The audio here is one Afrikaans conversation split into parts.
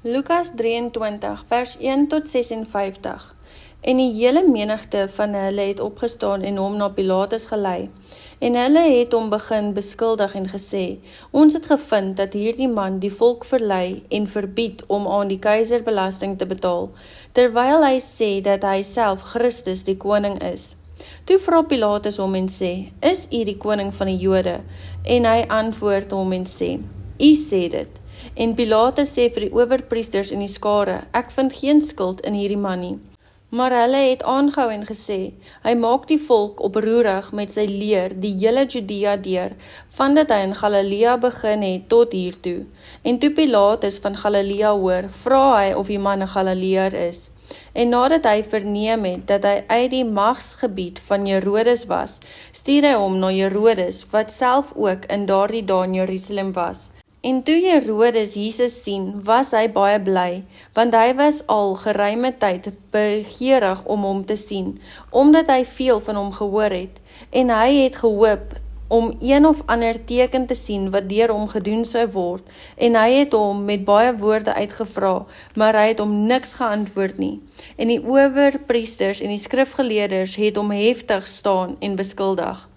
Lukas 23 vers 1 tot 56. En die hele menigte van hulle het opgestaan en hom na Pilatus gelei. En hulle het hom begin beskuldig en gesê, ons het gevind dat hierdie man die volk verlei en verbied om aan die keiser belasting te betaal, terwyl hy sê dat hy self Christus die koning is. Toe vra Pilatus hom en sê, is u die koning van die Jode? En hy antwoord hom en sê, u sê dit. En Pilatus sê vir die owerpriesters en die skare, ek vind geen skuld in hierdie man nie. Maar hulle het aangehou en gesê, hy maak die volk oproerig met sy leer die hele Judea deur, vandat hy in Galilea begin het tot hiertoe. En toe Pilatus van Galilea hoor, vra hy of die man 'n Galileër is. En nadat hy verneem het dat hy uit die magsgebied van Herodes was, stuur hy hom na Herodes, wat self ook in daardie dae in Jerusalem was. En toe Herodes Jesus sien, was hy baie bly, want hy was al geruime tyd begeerig om hom te sien, omdat hy veel van hom gehoor het, en hy het gehoop om een of ander teken te sien wat deur hom gedoen sou word, en hy het hom met baie woorde uitgevra, maar hy het hom niks geantwoord nie. En die owerpriesters en die skrifgeleerders het hom heftig staan en beskuldig.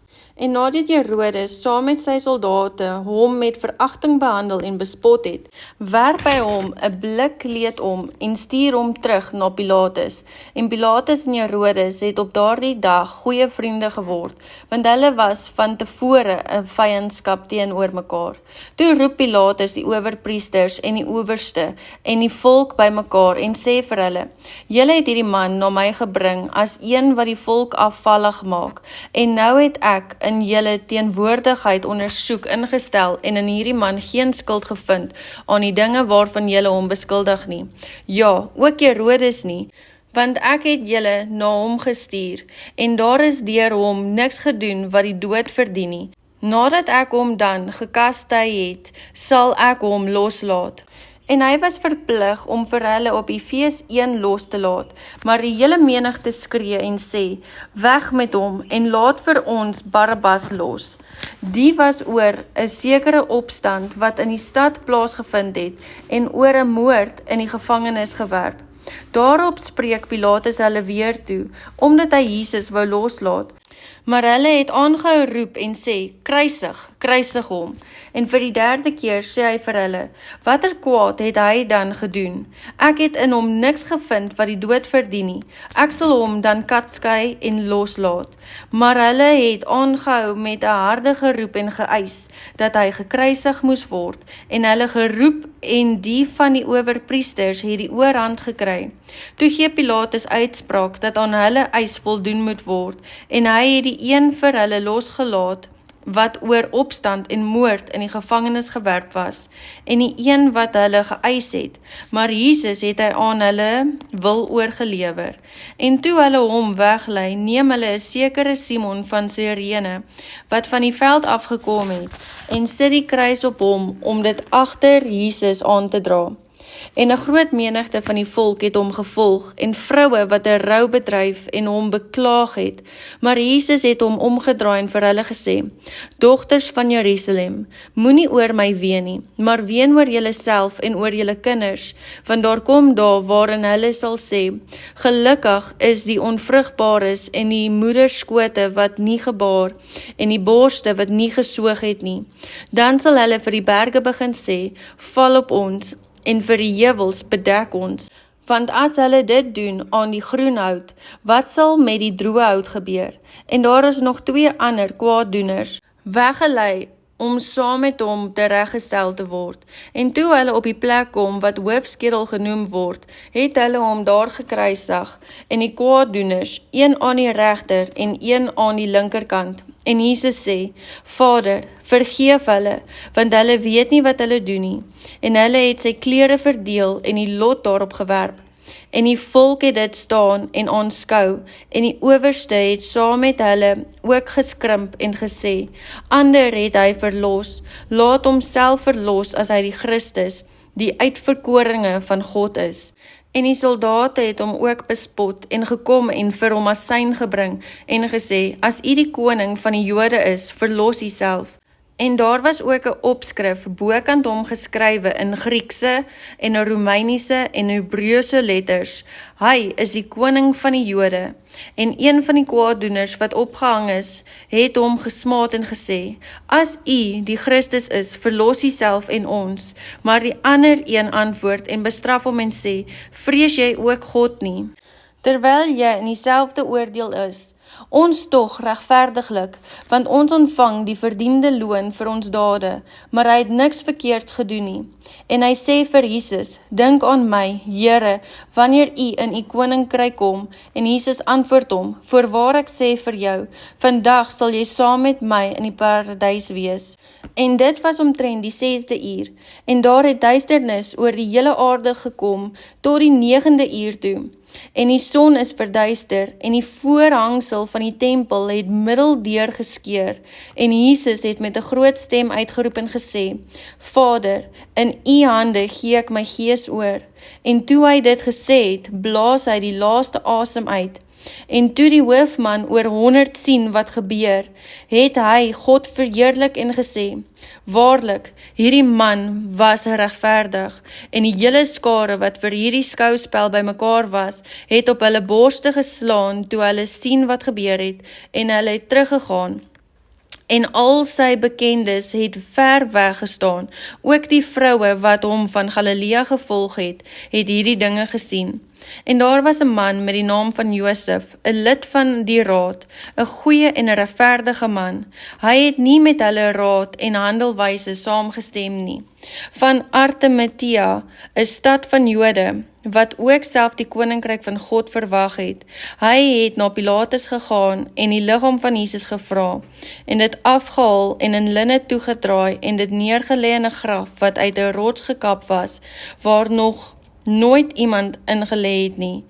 En nadat Herodes saam met sy soldate hom met veragting behandel en bespot het, werp hy hom 'n blikkleed om en stuur hom terug na Pilatus. En Pilatus en Herodes het op daardie dag goeie vriende geword, want hulle was van tevore 'n vyandskap teenoor mekaar. Toe roep Pilatus die owerpriesters en die owerste en die volk bymekaar en sê vir hulle, julle het hierdie man na my gebring as een wat die volk afvallig maak, en nou het ek in julle teenwoordigheid ondersoek ingestel en in hierdie man geen skuld gevind aan die dinge waarvan julle hom beskuldig nie. Ja, ook Herodes nie, want ek het julle na hom gestuur, en daar is deur hom niks gedoen wat die dood verdien nie. Nadat ek hom dan gekastei het, sal ek hom loslaat. En hy was verplig om vir hulle op die fees een los te laat, maar die hele menigte skree en sê, weg met hom en laat vir ons Barabbas los. Die was oor 'n sekere opstand wat in die stad plaasgevind het en oor 'n moord in die gevangenis gewerp. Daarop spreek Pilatus hulle weer toe, omdat hy Jesus wou loslaat. Maar hulle het aangehou roep en sê, kruisig, kruisig hom. En vir die derde keer sê hy vir hulle, watter kwaad het hy dan gedoen? Ek het in hom niks gevind wat die dood verdien nie. Ek sal hom dan katskei en loslaat. Maar hulle het aangehou met 'n harde geroep en geëis, dat hy gekruisig moes word. En hulle geroep en die van die owerpriesters het die oorhand gekry. Toe gee Pilatus uitspraak dat aan hulle eis voldoen moet word, en hy het die een vir hulle losgelaat, wat oor opstand en moord in die gevangenis gewerp was, en die een wat hulle geëis het, maar Jesus het hy aan hulle wil oorgelewer. En toe hulle hom weglei, neem hulle 'n sekere Simon van Sirene, wat van die veld afgekom het, en sit die kruis op hom, om dit agter Jesus aan te dra. En 'n groot menigte van die volk het hom gevolg, en vroue wat 'n rou bedryf en hom beklaag het. Maar Jesus het hom omgedraai en vir hulle gesê, dogters van Jerusalem, moenie oor my ween nie, maar ween oor julleself en oor julle kinders, want daar kom dae waarin hulle sal sê, gelukkig is die onvrugbares en die moederskote wat nie gebaar, en die borste wat nie gesoog het nie. Dan sal hulle vir die berge begin sê, val op ons, en vir die heuwels bedek ons. Want as hulle dit doen aan die groen hout, wat sal met die droë hout gebeur? En daar is nog 2 ander kwaaddoeners, weggelei om saam met hom tereggestel te word. En toe hulle op die plek kom wat hoofskedel genoem word, het hulle hom daar gekruisig, en die kwaaddoeners, een aan die regter en een aan die linkerkant. En Jesus sê, Vader, vergeef hulle, want hulle weet nie wat hulle doen nie. En hulle het sy klere verdeel en die lot daarop gewerp. En die volk het dit staan en aanskou, en die owerste het saam met hulle ook geskrimp en gesê, ander het hy verlos, laat homself verlos as hy die Christus, die uitverkoringe van God is. En die soldate het hom ook bespot en gekom en vir hom as sein gebring en gesê, as u die koning van die Jode is, verlos u self. En daar was ook 'n opskrif bokant hom geskrywe in Griekse en Romeiniese en Hebreëse letters. Hy is die koning van die Jode. En een van die kwaaddoeners wat opgehang is, het hom gesmaad en gesê: As u die Christus is, verlos u self en ons. Maar die ander een antwoord en bestraf hom en sê: Vrees jy ook God nie? Terwyl jy in dieselfde oordeel is, ons tog regverdiglik, want ons ontvang die verdiende loon vir ons dade, maar hy het niks verkeerds gedoen nie. En hy sê vir Jesus: Dink aan my, Here, wanneer u in u koninkryk kom. En Jesus antwoord hom: Voorwaar ek sê vir jou, vandag sal jy saam met my in die paradys wees. En dit was omtrent die 6de uur, en daar het duisternis oor die hele aarde gekom tot die 9de uur toe. En die son is verduister, en die voorhangsel van die tempel het middeldeur geskeur, en Jesus het met 'n groot stem uitgeroep en gesê: Vader, in u hande gee ek my gees oor. En toe hy dit gesê het, blaas hy die laaste asem uit. En toe die hoofman oor 100 sien wat gebeur, het hy God verheerlik en gesê: Waarlik, hierdie man was regverdig. En die hele skare wat vir hierdie skouspel bymekaar was, het op hulle borste geslaan toe hulle sien wat gebeur het, en hulle het teruggegaan. En al sy bekendes het ver weg gestaan. Ook die vroue wat hom van Galilea gevolg het hierdie dinge gesien. En daar was 'n man met die naam van Josef, 'n lid van die raad, 'n goeie en 'n regverdige man. Hy het nie met hulle raad en handelwyse saamgestem nie. Van Artematia, 'n stad van Jode, wat ook self die koninkryk van God verwag het. Hy het na Pilatus gegaan en die liggaam van Jesus gevra, en dit afgehaal en in linne toegedraai en dit neergelê in 'n graf wat uit 'n rots gekap was, waar nog nooit iemand ingelê het nie.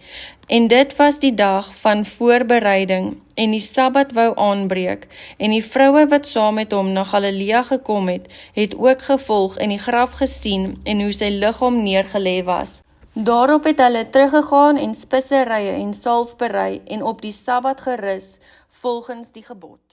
En dit was die dag van voorbereiding, en die Sabbat wou aanbreek, en die vroue wat saam met hom na Galilea gekom het ook gevolg en die graf gesien en hoe sy liggaam neergelê was. Daarop het hulle teruggegaan en spisserye en salf berei en op die Sabbat gerus volgens die gebod.